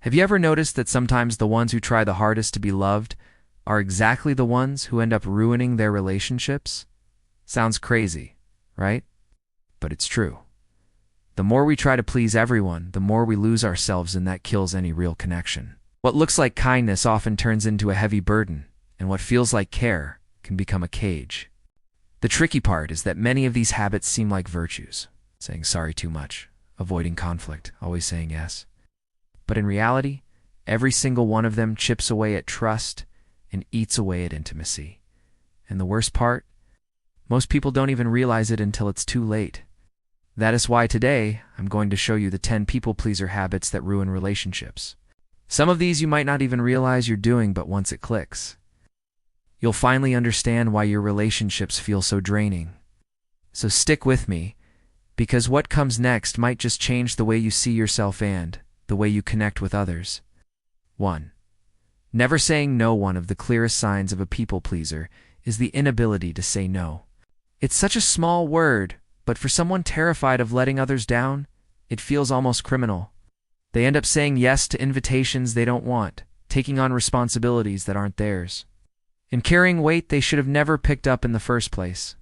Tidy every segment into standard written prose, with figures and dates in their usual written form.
Have you ever noticed that sometimes the ones who try the hardest to be loved are exactly the ones who end up ruining their relationships? Sounds crazy, right? But it's true. The more we try to please everyone, the more we lose ourselves, and that kills any real connection. What looks like kindness often turns into a heavy burden, and what feels like care can become a cage. The tricky part is that many of these habits seem like virtues: saying sorry too much, avoiding conflict, always saying yes. But in reality, every single one of them chips away at trust and eats away at intimacy. And the worst part? Most people don't even realize it until it's too late. That is why today, I'm going to show you the 10 people-pleaser habits that ruin relationships. Some of these you might not even realize you're doing, but once it clicks, you'll finally understand why your relationships feel so draining. So stick with me, because what comes next might just change the way you see yourself and the way you connect with others. 1. Never saying no. One of the clearest signs of a people-pleaser is the inability to say no. It's such a small word, but for someone terrified of letting others down, it feels almost criminal. They end up saying yes to invitations they don't want, taking on responsibilities that aren't theirs, and carrying weight they should have never picked up in the first place.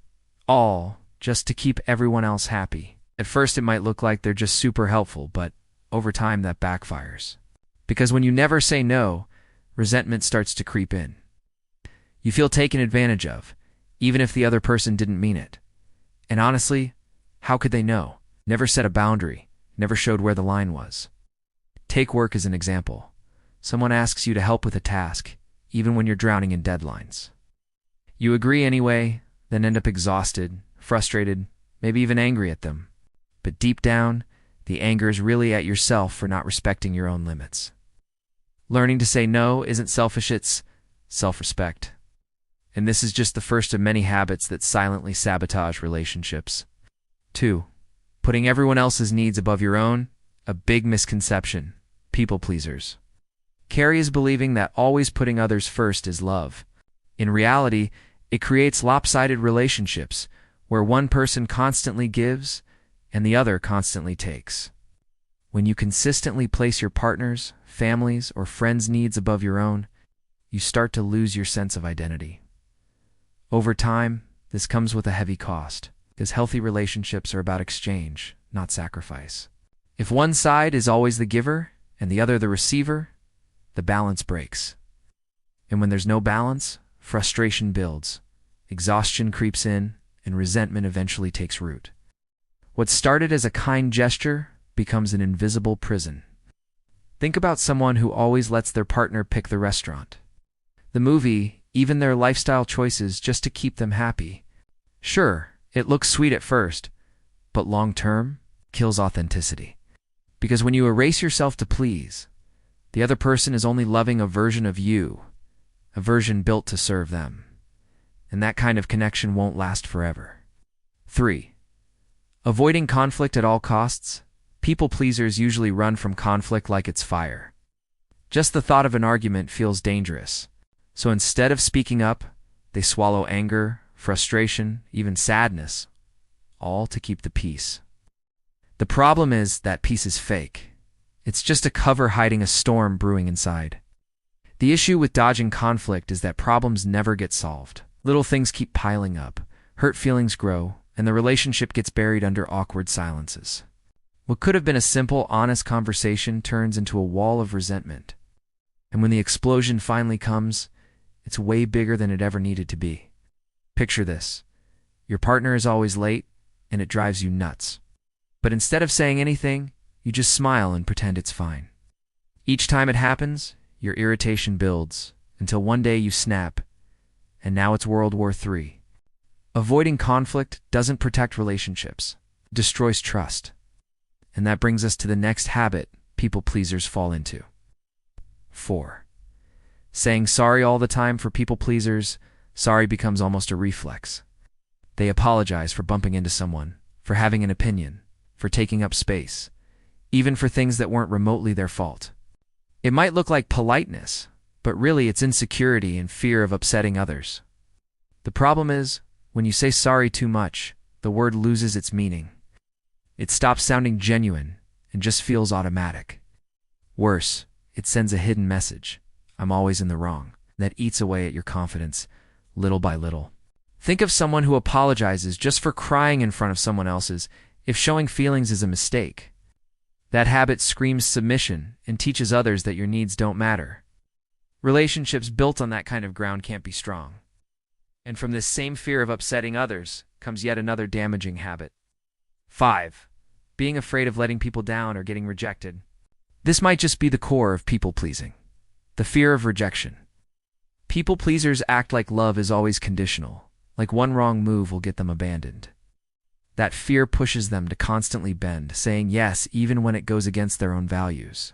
All just to keep everyone else happy. At first it might look like they're just super helpful, but over time that backfires. Because when you never say no, resentment starts to creep in. You feel taken advantage of, even if the other person didn't mean it. And honestly, how could they know? Never set a boundary, never showed where the line was. Take work as an example. Someone asks you to help with a task, even when you're drowning in deadlines. You agree anyway, then end up exhausted, frustrated, maybe even angry at them. But deep down, the anger is really at yourself for not respecting your own limits. Learning to say no isn't selfish, it's self-respect. And this is just the first of many habits that silently sabotage relationships. 2. Putting everyone else's needs above your own, a big misconception. People pleasers. Carrie is believing that always putting others first is love. In reality, it creates lopsided relationships where one person constantly gives and the other constantly takes. When you consistently place your partner's, family's, or friends' needs above your own, you start to lose your sense of identity. Over time, this comes with a heavy cost, because healthy relationships are about exchange, not sacrifice. If one side is always the giver and the other the receiver, the balance breaks. And when there's no balance, frustration builds, exhaustion creeps in, and resentment eventually takes root. What started as a kind gesture becomes an invisible prison. Think about someone who always lets their partner pick the restaurant, the movie, even their lifestyle choices just to keep them happy. Sure, it looks sweet at first, but long-term kills authenticity. Because when you erase yourself to please, the other person is only loving a version of you, a version built to serve them. And that kind of connection won't last forever. 3. Avoiding conflict at all costs. People pleasers usually run from conflict like it's fire. Just the thought of an argument feels dangerous. So instead of speaking up, they swallow anger, frustration, even sadness, all to keep the peace. The problem is that peace is fake. It's just a cover hiding a storm brewing inside. The issue with dodging conflict is that problems never get solved. Little things keep piling up, hurt feelings grow, and the relationship gets buried under awkward silences. What could have been a simple, honest conversation turns into a wall of resentment. And when the explosion finally comes, it's way bigger than it ever needed to be. Picture this. Your partner is always late, and it drives you nuts. But instead of saying anything, you just smile and pretend it's fine. Each time it happens, your irritation builds, until one day you snap, and now it's World War III. Avoiding conflict doesn't protect relationships. It destroys trust. And that brings us to the next habit people pleasers fall into. 4. Saying sorry all the time. For people pleasers, sorry becomes almost a reflex. They apologize for bumping into someone, for having an opinion, for taking up space, even for things that weren't remotely their fault. It might look like politeness, but really it's insecurity and fear of upsetting others. The problem is, when you say sorry too much, the word loses its meaning. It stops sounding genuine and just feels automatic. Worse, it sends a hidden message. I'm always in the wrong. That eats away at your confidence, little by little. Think of someone who apologizes just for crying in front of someone else's if showing feelings is a mistake. That habit screams submission and teaches others that your needs don't matter. Relationships built on that kind of ground can't be strong. And from this same fear of upsetting others comes yet another damaging habit. 5. Being afraid of letting people down or getting rejected. This might just be the core of people-pleasing. The fear of rejection. People-pleasers act like love is always conditional, like one wrong move will get them abandoned. That fear pushes them to constantly bend, saying yes even when it goes against their own values.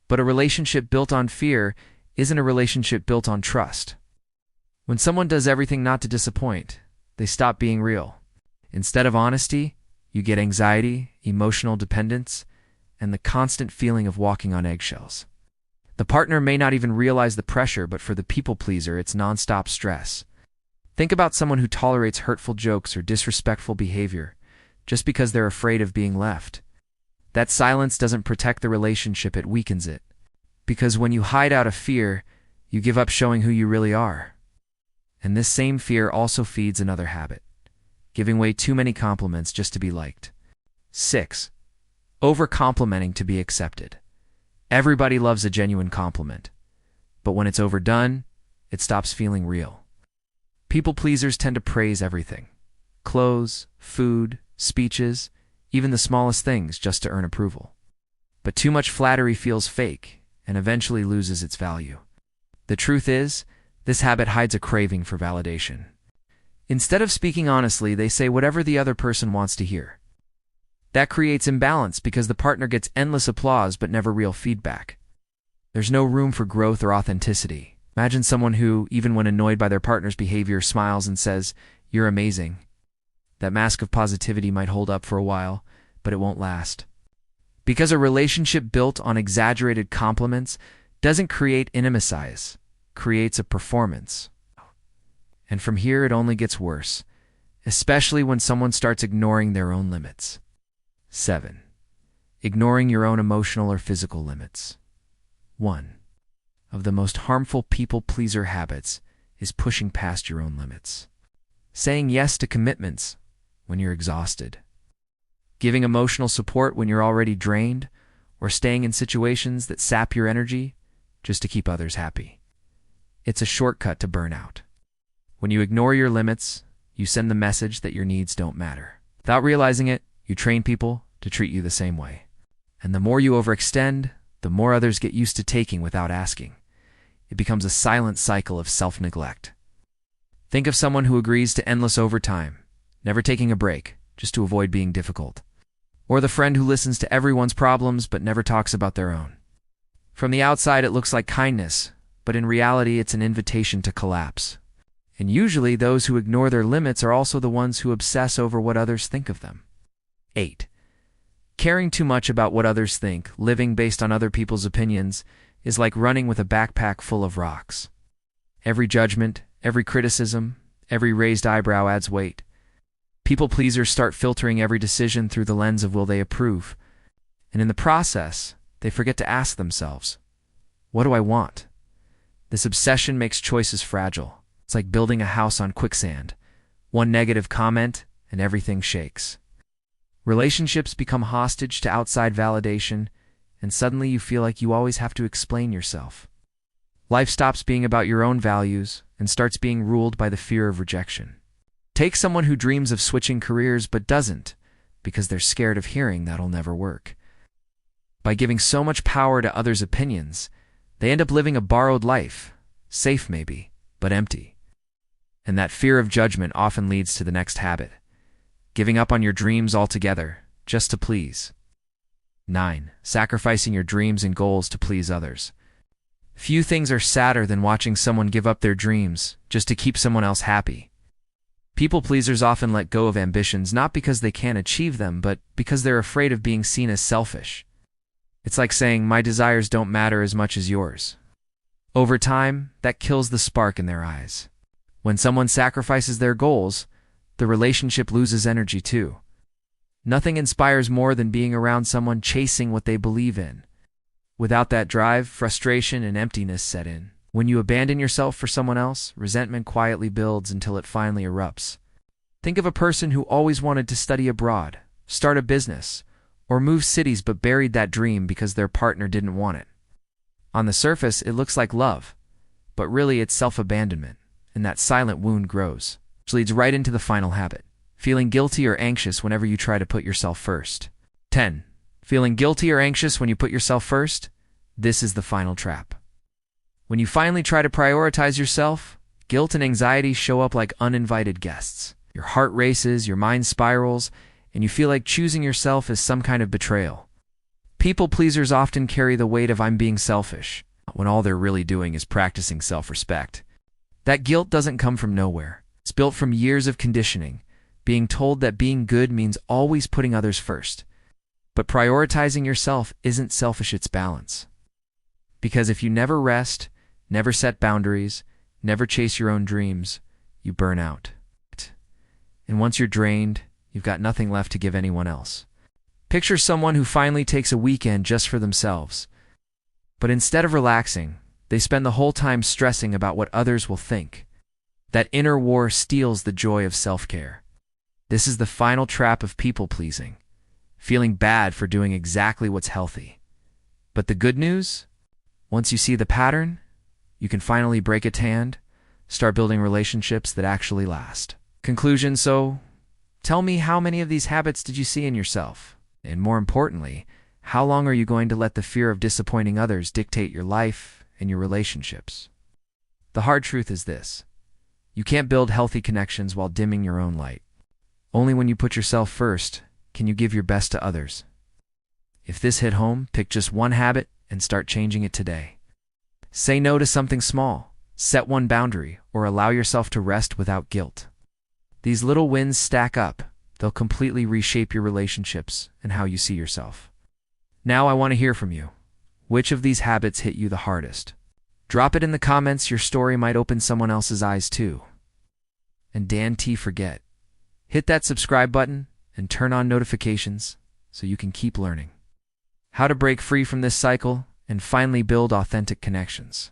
But a relationship built on fear isn't a relationship built on trust. When someone does everything not to disappoint, they stop being real. Instead of honesty, you get anxiety, emotional dependence, and the constant feeling of walking on eggshells. The partner may not even realize the pressure, but for the people-pleaser, it's nonstop stress. Think about someone who tolerates hurtful jokes or disrespectful behavior just because they're afraid of being left. That silence doesn't protect the relationship, it weakens it. Because when you hide out of fear, you give up showing who you really are. And this same fear also feeds another habit: giving way too many compliments just to be liked. 6. Over-complimenting to be accepted. Everybody loves a genuine compliment, but when it's overdone, it stops feeling real. People-pleasers tend to praise everything: clothes, food, speeches, even the smallest things just to earn approval. But too much flattery feels fake and eventually loses its value. The truth is, this habit hides a craving for validation. Instead of speaking honestly, they say whatever the other person wants to hear. That creates imbalance because the partner gets endless applause but never real feedback. There's no room for growth or authenticity. Imagine someone who, even when annoyed by their partner's behavior, smiles and says, "You're amazing." That mask of positivity might hold up for a while, but it won't last. Because a relationship built on exaggerated compliments doesn't create intimacy, creates a performance. And from here it only gets worse, especially when someone starts ignoring their own limits. 7. Ignoring your own emotional or physical limits. 1 of the most harmful people-pleaser habits is pushing past your own limits. Saying yes to commitments when you're exhausted. Giving emotional support when you're already drained, or staying in situations that sap your energy just to keep others happy. It's a shortcut to burnout. When you ignore your limits, you send the message that your needs don't matter. Without realizing it, you train people to treat you the same way. And the more you overextend, the more others get used to taking without asking. It becomes a silent cycle of self-neglect. Think of someone who agrees to endless overtime, never taking a break, just to avoid being difficult. Or the friend who listens to everyone's problems but never talks about their own. From the outside, it looks like kindness, but in reality, it's an invitation to collapse. And usually, those who ignore their limits are also the ones who obsess over what others think of them. 8. Caring too much about what others think, living based on other people's opinions, is like running with a backpack full of rocks. Every judgment, every criticism, every raised eyebrow adds weight. People-pleasers start filtering every decision through the lens of will they approve. And in the process, they forget to ask themselves, what do I want? This obsession makes choices fragile. It's like building a house on quicksand. One negative comment, and everything shakes. Relationships become hostage to outside validation, and suddenly you feel like you always have to explain yourself. Life stops being about your own values and starts being ruled by the fear of rejection. Take someone who dreams of switching careers but doesn't, because they're scared of hearing that'll never work. By giving so much power to others' opinions, they end up living a borrowed life, safe maybe, but empty. And that fear of judgment often leads to the next habit: giving up on your dreams altogether, just to please. 9. Sacrificing your dreams and goals to please others. Few things are sadder than watching someone give up their dreams just to keep someone else happy. People-pleasers often let go of ambitions not because they can't achieve them, but because they're afraid of being seen as selfish. It's like saying, my desires don't matter as much as yours. Over time, that kills the spark in their eyes. When someone sacrifices their goals, the relationship loses energy too. Nothing inspires more than being around someone chasing what they believe in. Without that drive, frustration and emptiness set in. When you abandon yourself for someone else, resentment quietly builds until it finally erupts. Think of a person who always wanted to study abroad, start a business, or move cities but buried that dream because their partner didn't want it. On the surface, it looks like love, but really it's self-abandonment, and that silent wound grows, which leads right into the final habit: feeling guilty or anxious whenever you try to put yourself first. 10. Feeling guilty or anxious when you put yourself first? This is the final trap. When you finally try to prioritize yourself, guilt and anxiety show up like uninvited guests. Your heart races, your mind spirals, and you feel like choosing yourself is some kind of betrayal. People pleasers often carry the weight of "I'm being selfish," when all they're really doing is practicing self-respect. That guilt doesn't come from nowhere. It's built from years of conditioning, being told that being good means always putting others first. But prioritizing yourself isn't selfish, it's balance. Because if you never rest, never set boundaries, never chase your own dreams, you burn out. And once you're drained, you've got nothing left to give anyone else. Picture someone who finally takes a weekend just for themselves. But instead of relaxing, they spend the whole time stressing about what others will think. That inner war steals the joy of self-care. This is the final trap of people-pleasing, feeling bad for doing exactly what's healthy. But the good news? Once you see the pattern, you can finally break its hand, start building relationships that actually last. Conclusion: so, tell me, how many of these habits did you see in yourself? And more importantly, how long are you going to let the fear of disappointing others dictate your life and your relationships? The hard truth is this: you can't build healthy connections while dimming your own light. Only when you put yourself first can you give your best to others. If this hit home, pick just one habit and start changing it today. Say no to something small, set one boundary, or allow yourself to rest without guilt. These little wins stack up. They'll completely reshape your relationships and how you see yourself. Now I want to hear from you. Which of these habits hit you the hardest? Drop it in the comments. Your story might open someone else's eyes too. And don't forget, hit that subscribe button and turn on notifications so you can keep learning how to break free from this cycle and finally build authentic connections.